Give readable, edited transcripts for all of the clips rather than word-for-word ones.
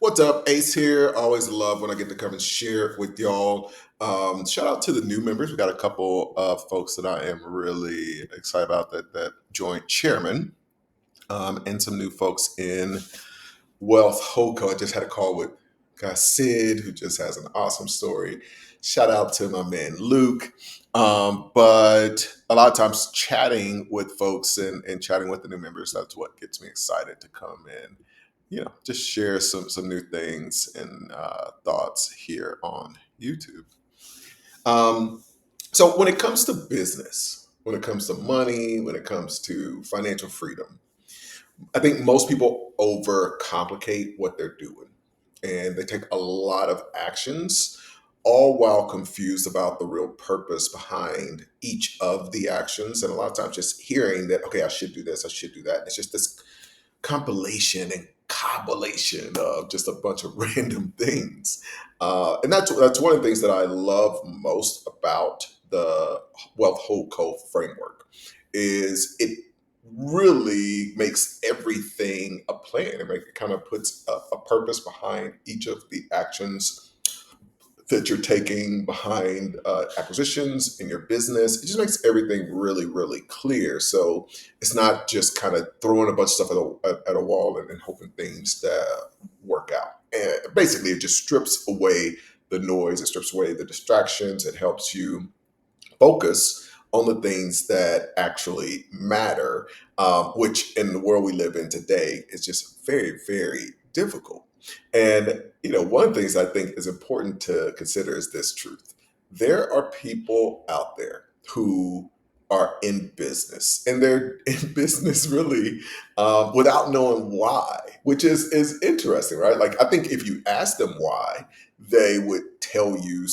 What's up? Ace here. Always love when I get to come and share it with y'all. Shout out to the new members. We got a couple of folks that I am really excited about that joined Chairman, and some new folks in Wealth Hoco. I just had a call with guy Sid, who just has an awesome story. Shout out to my man Luke. But a lot of times chatting with folks and chatting with the new members, that's what gets me excited to come in, just share some new things and thoughts here on YouTube. Um, so when it comes to business, when it comes to money, when it comes to financial freedom, I think most people overcomplicate what they're doing and they take a lot of actions, all while confused about the real purpose behind each of the actions. And a lot of times just hearing that, okay, I should do this, I should do that. It's just this compilation and compilation of just a bunch of random things. And that's one of the things that I love most about the Wealth Whole Co framework is it really makes everything a plan. It kind of puts a purpose behind each of the actions that you're taking behind acquisitions in your business. It just makes everything really, really clear. So it's not just kind of throwing a bunch of stuff at a wall and hoping things that work out. And basically, it just strips away the noise, it strips away the distractions, it helps you focus on the things that actually matter, which in the world we live in today is just very, very difficult. And one of the things I think is important to consider is this truth: there are people out there who are in business, and they're in business really without knowing why, which is interesting, right? Like I think if you ask them why, they would tell you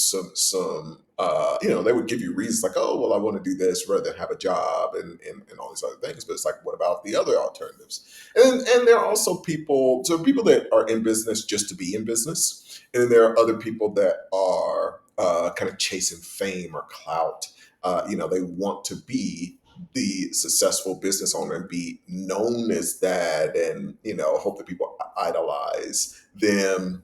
they would give you reasons like, oh, well, I want to do this rather than have a job and all these other things. But it's like, what about the other alternatives? And there are also people that are in business just to be in business. And then there are other people that are kind of chasing fame or clout. They want to be the successful business owner and be known as that, and hope that people idolize them,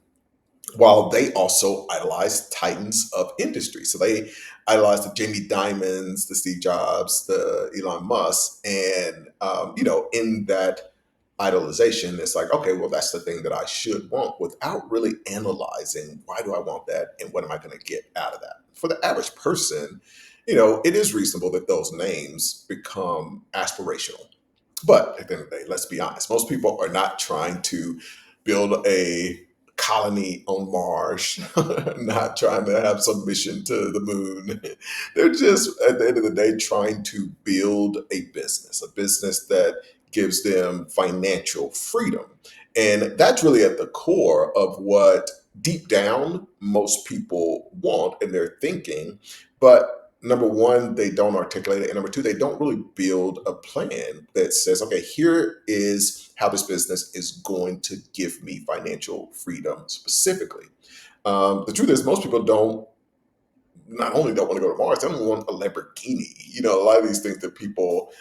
while they also idolize titans of industry. So they idolize the Jamie Dimons, the Steve Jobs, the Elon Musk, and in that idolization, it's like, okay, well, that's the thing that I should want, without really analyzing why do I want that and what am I going to get out of that. For the average person, it is reasonable that those names become aspirational. But at the end of the day, let's be honest, most people are not trying to build a colony on Mars, not trying to have some mission to the moon. They're just, at the end of the day, trying to build a business that gives them financial freedom. And that's really at the core of what deep down most people want in their thinking. But number one, they don't articulate it. And number two, they don't really build a plan that says, okay, here is how this business is going to give me financial freedom specifically. The truth is, most people don't not only don't want to go to Mars, they don't even want a Lamborghini. A lot of these things that people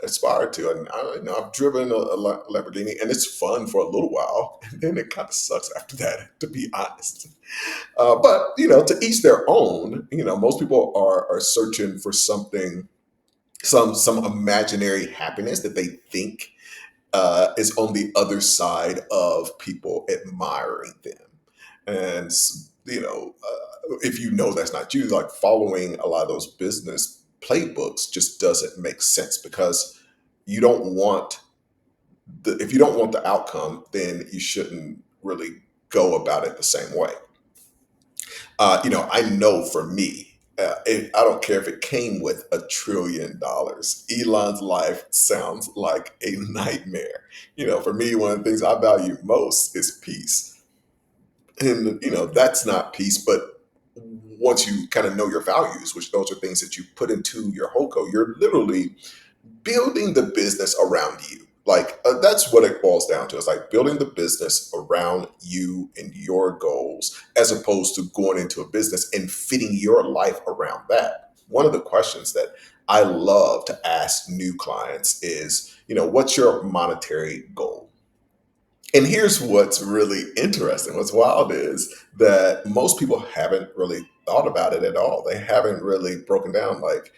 aspire to. And I've driven a Lamborghini, and it's fun for a little while, and then it kind of sucks after that, to be honest. But to each their own. Most people are searching for something, some imaginary happiness that they think is on the other side of people admiring them. And if that's not you, like following a lot of those business playbooks just doesn't make sense, because you don't want if you don't want the outcome, then you shouldn't really go about it the same way. I know for me, I don't care if it came with $1 trillion. Elon's life sounds like a nightmare. For me, one of the things I value most is peace. And, that's not peace, but once you kind of know your values, which those are things that you put into your HOCO, you're literally building the business around you. Like that's what it boils down to. It's like building the business around you and your goals, as opposed to going into a business and fitting your life around that. One of the questions that I love to ask new clients is, what's your monetary goal? And here's what's really interesting. What's wild is that most people haven't really thought about it at all. They haven't really broken down, like,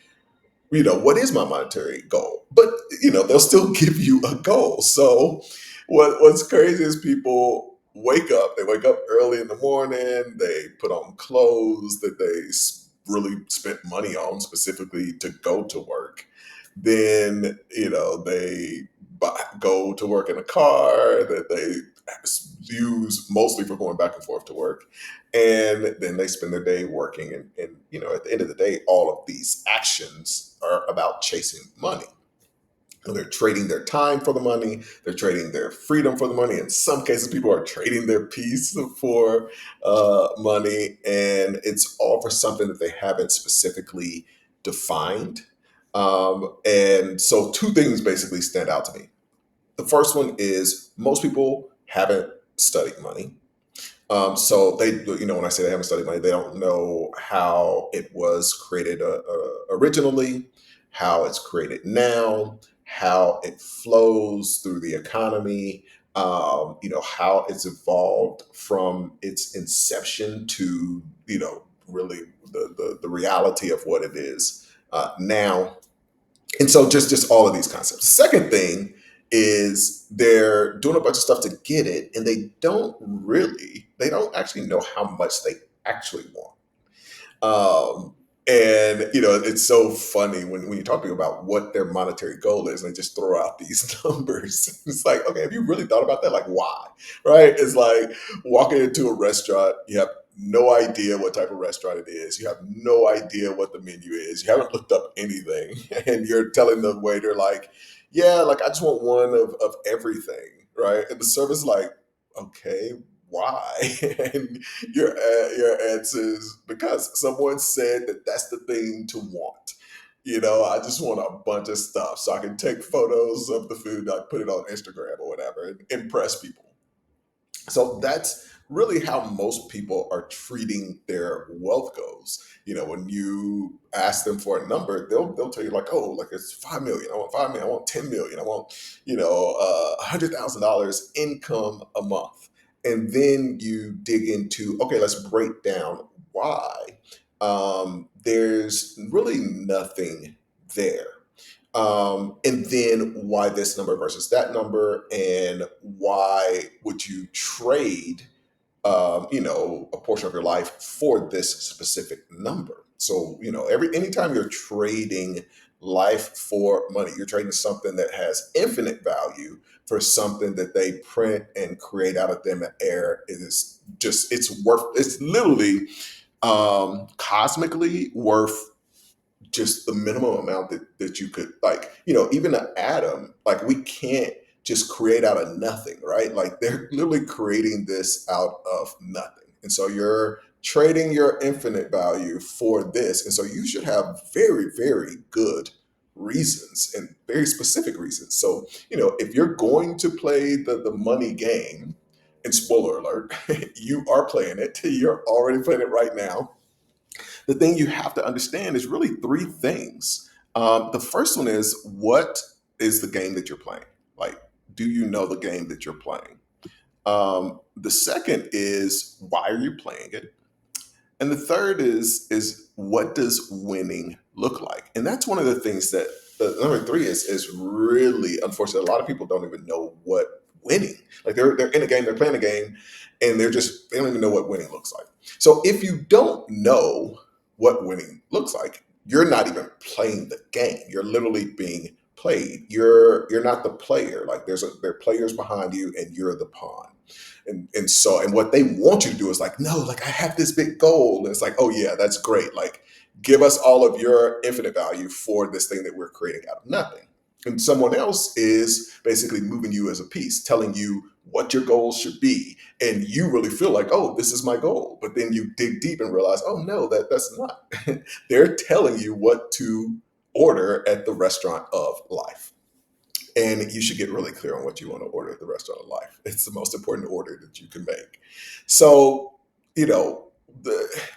what is my monetary goal? But they'll still give you a goal. So what's crazy is people wake up. They wake up early in the morning. They put on clothes that they really spent money on specifically to go to work. Then they go to work in a car that they use mostly for going back and forth to work, and then they spend their day working. And at the end of the day, all of these actions are about chasing money. And they're trading their time for the money. They're trading their freedom for the money. In some cases, people are trading their peace for money, and it's all for something that they haven't specifically defined. And so, two things basically stand out to me. The first one is most people haven't studied money. So they, when I say they haven't studied money, they don't know how it was created originally, how it's created now, how it flows through the economy, how it's evolved from its inception to, really the reality of what it is now. And so just all of these concepts. The second thing is they're doing a bunch of stuff to get it, and they don't actually know how much they actually want. And it's so funny when you talk to people about what their monetary goal is, and they just throw out these numbers. It's like, okay, have you really thought about that? Like, why? Right? It's like walking into a restaurant, you have no idea what type of restaurant it is. You have no idea what the menu is. You haven't looked up anything, and you're telling the waiter, like, yeah, like I just want one of everything, right? And the server's like, okay, why? And your answer is because someone said that that's the thing to want. I just want a bunch of stuff so I can take photos of the food, I put it on Instagram or whatever, and impress people. So that's really how most people are treating their wealth goals. When you ask them for a number, they'll tell you like, oh, like it's 5 million. I want 5 million. I want 10 million. I want $100,000 income a month. And then you dig into, okay, let's break down why. There's really nothing there. And then why this number versus that number, and why would you trade, a portion of your life for this specific number? So, anytime you're trading life for money, you're trading something that has infinite value for something that they print and create out of thin air. It is just, it's literally cosmically worth just the minimum amount that you could, like, even an atom, like we can't just create out of nothing, right? Like they're literally creating this out of nothing. And so you're trading your infinite value for this. And so you should have very, very good reasons and very specific reasons. So, if you're going to play the money game, and spoiler alert, you are playing it, you're already playing it right now. The thing you have to understand is really three things. The first one is, what is the game that you're playing? Like, do you know the game that you're playing? The second is, why are you playing it? And the third is what does winning look like? And that's one of the things that the number three is really unfortunate. A lot of people don't even know what winning. Like they're in a game, they're playing a game, and they don't even know what winning looks like. So if you don't know what winning looks like, you're not even playing the game. You're literally being played. You're not the player. Like there are players behind you, and you're the pawn. And what they want you to do is like, no, like I have this big goal. And it's like, oh yeah, that's great. Like give us all of your infinite value for this thing that we're creating out of nothing. And someone else is basically moving you as a piece, telling you what your goals should be. And you really feel like, oh, this is my goal. But then you dig deep and realize, oh no, that's not. They're telling you what to order at the restaurant of life. And you should get really clear on what you want to order at the restaurant of life. It's the most important order that you can make. So, you know,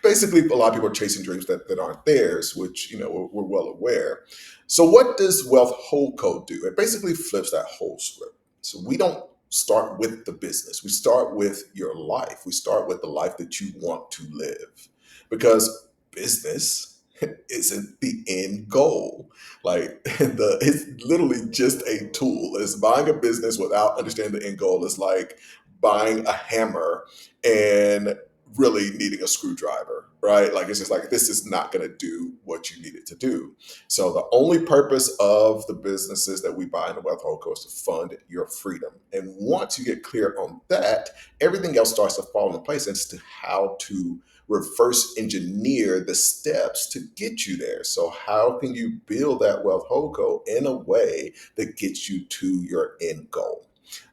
basically, a lot of people are chasing dreams that aren't theirs, which, we're well aware. So, what does Wealth Whole Code do? It basically flips that whole script. So, we don't start with the business. We start with your life. We start with the life that you want to live, because business isn't the end goal. Like it's literally just a tool. It's buying a business without understanding the end goal. It's like buying a hammer and really needing a screwdriver, right? Like it's just like this is not going to do what you need it to do. So the only purpose of the businesses that we buy in the Wealth Holdco is to fund your freedom. And once you get clear on that, everything else starts to fall into place as to how to reverse engineer the steps to get you there. So how can you build that Wealth Holdco in a way that gets you to your end goal?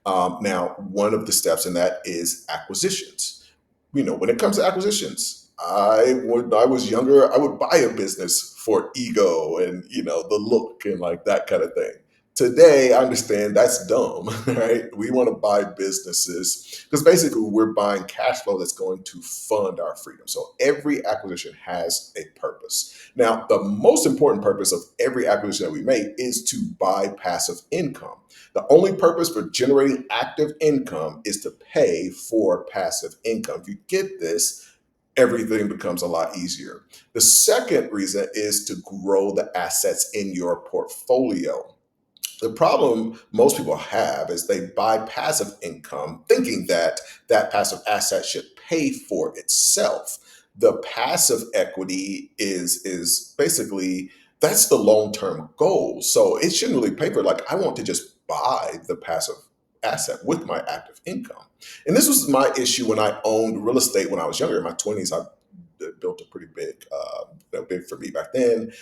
Now, one of the steps in that is acquisitions. When it comes to acquisitions, I was younger, I would buy a business for ego and the look and like that kind of thing. Today, I understand that's dumb, right? We want to buy businesses because basically we're buying cash flow that's going to fund our freedom. So every acquisition has a purpose. Now, the most important purpose of every acquisition that we make is to buy passive income. The only purpose for generating active income is to pay for passive income. If you get this, everything becomes a lot easier. The second reason is to grow the assets in your portfolio. The problem most people have is they buy passive income thinking that that passive asset should pay for itself. The passive equity is basically that's the long-term goal. So it shouldn't really pay for it. Like I want to just buy the passive asset with my active income. And this was my issue when I owned real estate when I was younger. In my 20s, I built a pretty big for me back then,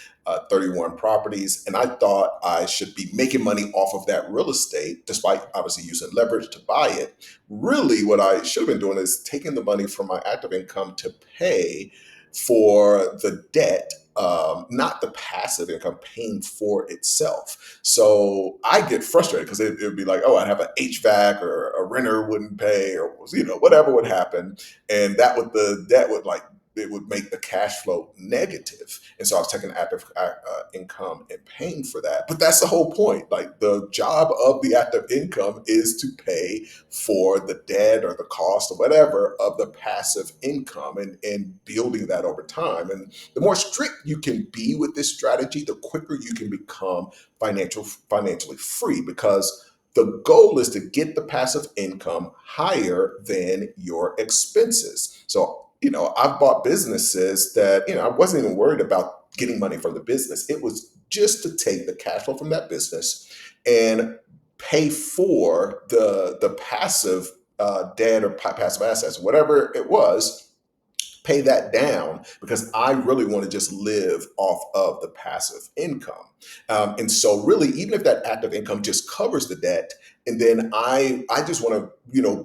31 properties. And I thought I should be making money off of that real estate, despite obviously using leverage to buy it. Really, what I should have been doing is taking the money from my active income to pay for the debt. Not the passive income paying for itself. So I get frustrated because it would be like, oh, I'd have an HVAC or a renter wouldn't pay or whatever would happen, and the debt would like it would make the cash flow negative. And so I was taking active income and paying for that. But that's the whole point. Like the job of the active income is to pay for the debt or the cost or whatever of the passive income and building that over time. And the more strict you can be with this strategy, the quicker you can become financially free, because the goal is to get the passive income higher than your expenses. So, I've bought businesses that, I wasn't even worried about getting money from the business. It was just to take the cash flow from that business and pay for the passive debt or passive assets, whatever it was, pay that down because I really want to just live off of the passive income. And so really, even if that active income just covers the debt, and then I just want to,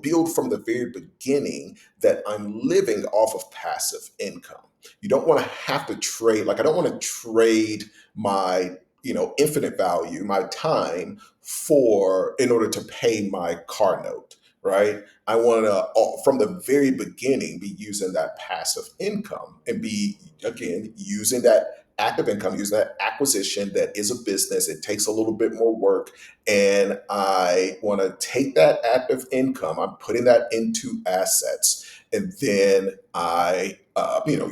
build from the very beginning that I'm living off of passive income. You don't want to have to trade, like I don't want to trade my, infinite value, my time in order to pay my car note, right? I want to, from the very beginning, be using that passive income and be, again, using that active income, using that acquisition that is a business. It takes a little bit more work. And I want to take that active income, I'm putting that into assets, and then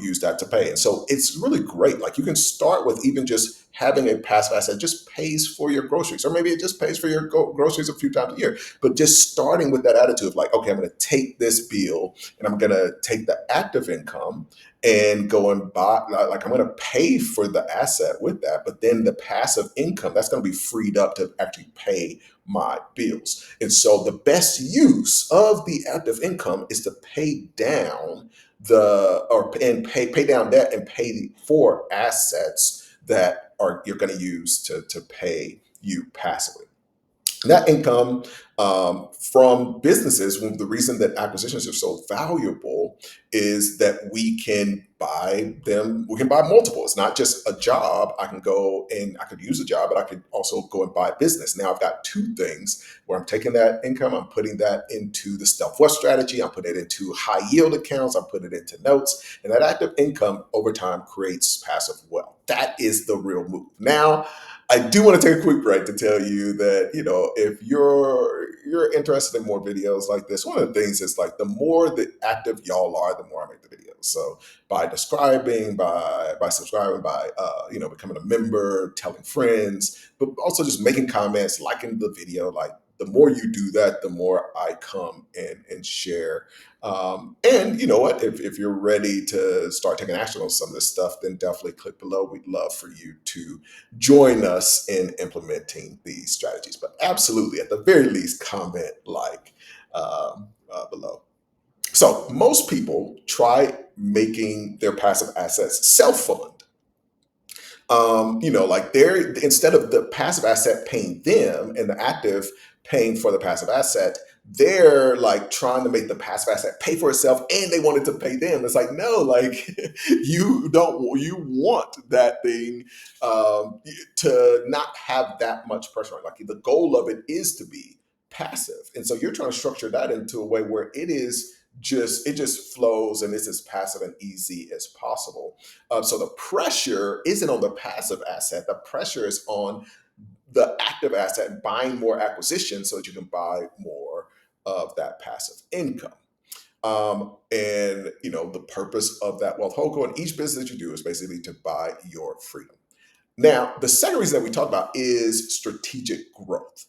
use that to pay. And so it's really great. Like you can start with even just having a passive asset just pays for your groceries, or maybe it just pays for your groceries a few times a year. But just starting with that attitude of like, okay, I'm going to take this bill and I'm going to take the active income and go and buy, like I'm going to pay for the asset with that. But then the passive income, that's going to be freed up to actually pay my bills. And so the best use of the active income is to pay down pay down debt and pay for assets that are you're going to use to pay you passively. That income from businesses, the reason that acquisitions are so valuable is that we can buy them, we can buy multiple. It's not just a job. I could use a job, but I could also go and buy a business. Now I've got two things where I'm taking that income, I'm putting that into the stealth wealth strategy, I'm putting it into high yield accounts, I'm putting it into notes, and that active income over time creates passive wealth. That is the real move. Now, I do want to take a quick break to tell you that, if you're, you're interested in more videos like this, one of the things is like the more the active y'all are, the more I make the videos. So by describing, by subscribing, by becoming a member, telling friends, but also just making comments, liking the video, like the more you do that, the more I come in and share. And you know what? If you're ready to start taking action on some of this stuff, then definitely click below. We'd love for you to join us in implementing these strategies. But absolutely, at the very least, comment below. So most people try making their passive assets self-fund. Like they're instead of the passive asset paying them and the active paying for the passive asset, they're like trying to make the passive asset pay for itself and they want it to pay them. It's like, no, like you want that thing to not have that much pressure on it. Like the goal of it is to be passive. And so you're trying to structure that into a way where it just flows and it's as passive and easy as possible. So the pressure isn't on the passive asset. The pressure is on the active asset buying more acquisitions so that you can buy more of that passive income. And the purpose of that wealth holdco in each business that you do is basically to buy your freedom. Now, the second reason that we talk about is strategic growth.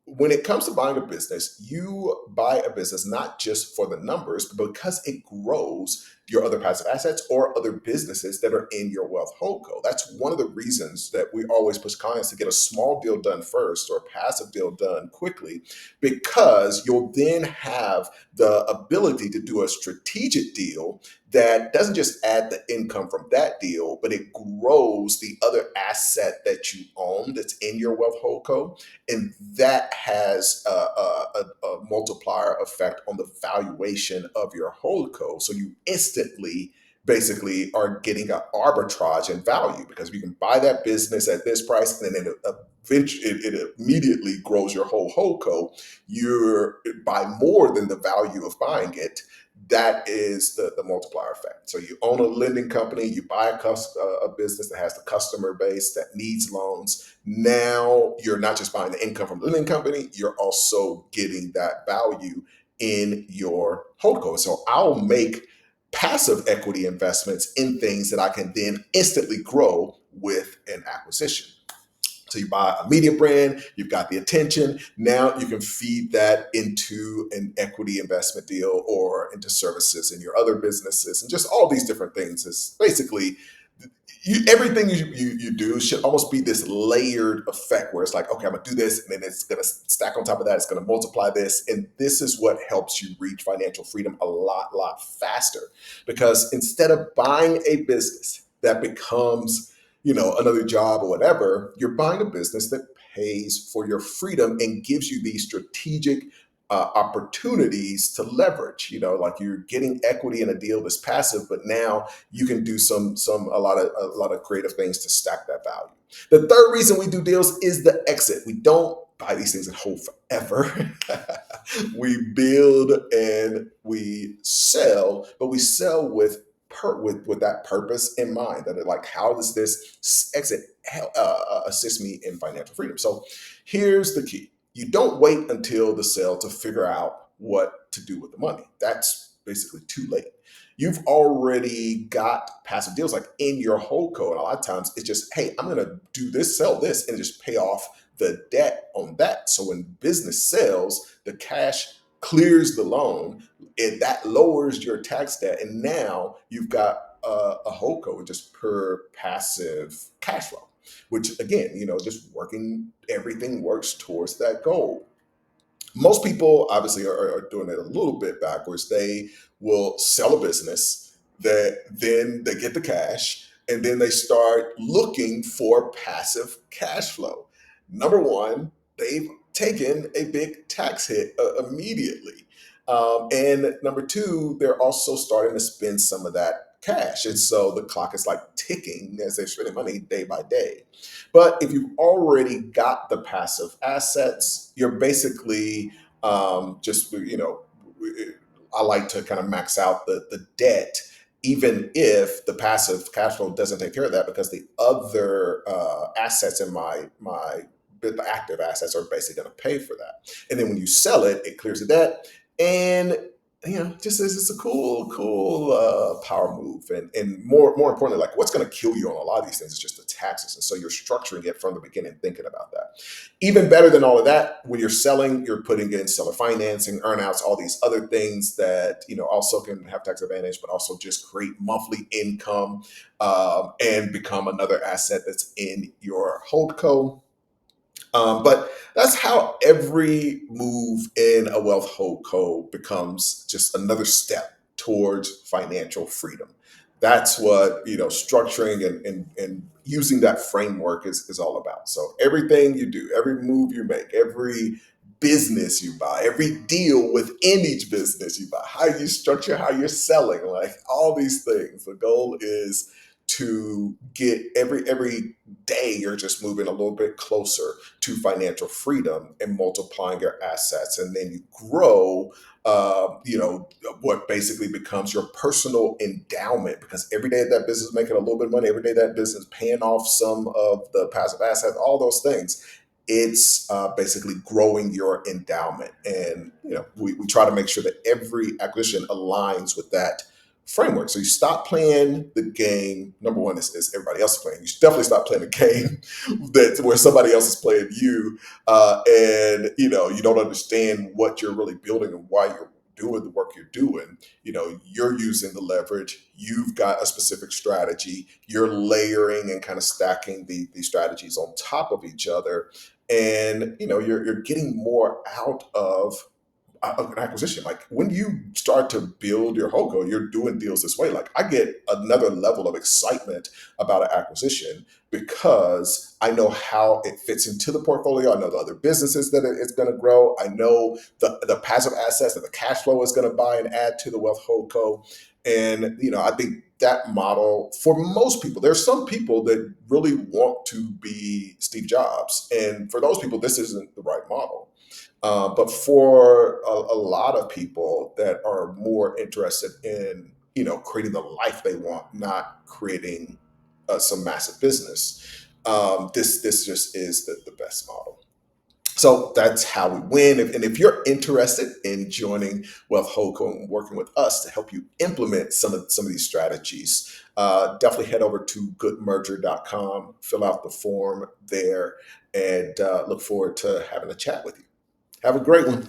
When it comes to buying a business, you buy a business not just for the numbers, but because it grows your other passive assets or other businesses that are in your wealth holdco. That's one of the reasons that we always push clients to get a small deal done first or a passive deal done quickly, because you'll then have the ability to do a strategic deal that doesn't just add the income from that deal, but it grows the other asset that you own that's in your wealth holdco, and that has a multiplier effect on the valuation of your holdco. So you instantly basically are getting an arbitrage in value because you can buy that business at this price and then it immediately grows your whole holdco. You're by more than the value of buying it. That is the multiplier effect. So you own a lending company, you buy a business that has the customer base that needs loans. Now you're not just buying the income from the lending company, you're also getting that value in your holdco. So I'll make passive equity investments in things that I can then instantly grow with an acquisition. So you buy a media brand, you've got the attention. Now you can feed that into an equity investment deal or into services in your other businesses, and just all these different things. Is basically everything you do should almost be this layered effect where it's like, okay, I'm gonna do this, and then it's gonna stack on top of that. It's gonna multiply this, and this is what helps you reach financial freedom a lot faster. Because instead of buying a business that becomes another job or whatever, you're buying a business that pays for your freedom and gives you these strategic opportunities to leverage. Like you're getting equity in a deal that's passive, but now you can do a lot of creative things to stack that value. The third reason we do deals is the exit. We don't buy these things and hold forever. We build and we sell, but we sell with that purpose in mind. That like, how does this exit assist me in financial freedom? So here's the key: you don't wait until the sale to figure out what to do with the money. That's basically too late. You've already got passive deals like in your holdco, and a lot of times it's just, hey, I'm going to do this, sell this, and just pay off the debt on that. So when business sells, the cash clears the loan, and that lowers your tax debt, and now you've got a holdco with just pure passive cash flow, which again, just everything works towards that goal. Most people obviously are doing it a little bit backwards. They will sell a business, that then they get the cash, and then they start looking for passive cash flow. Number one, they've taken a big tax hit immediately. And number two, they're also starting to spend some of that cash. And so the clock is like ticking as they're spending money day by day. But if you've already got the passive assets, you're basically just, I like to kind of max out the debt, even if the passive cash flow doesn't take care of that, because the other assets in my the active assets are basically going to pay for that. And then when you sell it, it clears the debt, and just is it's a cool power move. And more importantly, like what's going to kill you on a lot of these things is just the taxes. And so you're structuring it from the beginning, thinking about that. Even better than all of that, when you're selling, you're putting in seller financing, earnouts, all these other things that also can have tax advantage, but also just create monthly income, and become another asset that's in your holdco. But that's how every move in a wealth holdco becomes just another step towards financial freedom. That's what structuring and using that framework is all about. So everything you do, every move you make, every business you buy, every deal within each business you buy, how you structure, how you're selling, like all these things. The goal is to get every day you're just moving a little bit closer to financial freedom and multiplying your assets, and then you grow what basically becomes your personal endowment, because every day that business is making a little bit of money, every day that business paying off some of the passive assets, all those things, it's basically growing your endowment. And we try to make sure that every acquisition aligns with that framework. So you stop playing the game. Number one is everybody else is playing. You should definitely stop playing the game that where somebody else is playing you, and you don't understand what you're really building and why you're doing the work you're doing. You're using the leverage. You've got a specific strategy. You're layering and kind of stacking the strategies on top of each other, and you're getting more out of an acquisition. Like when you start to build your holdco, you're doing deals this way. Like I get another level of excitement about an acquisition because I know how it fits into the portfolio. I know the other businesses that it's going to grow. I know the passive assets that the cash flow is going to buy and add to the wealth holdco. And I think that model for most people, there's some people that really want to be Steve Jobs, and for those people, this isn't the right model. But for a lot of people that are more interested in, creating the life they want, not creating some massive business, this just is the best model. So that's how we win. And if you're interested in joining Wealth Holdco and working with us to help you implement some of these strategies, definitely head over to goodmerger.com, fill out the form there, and look forward to having a chat with you. Have a great one.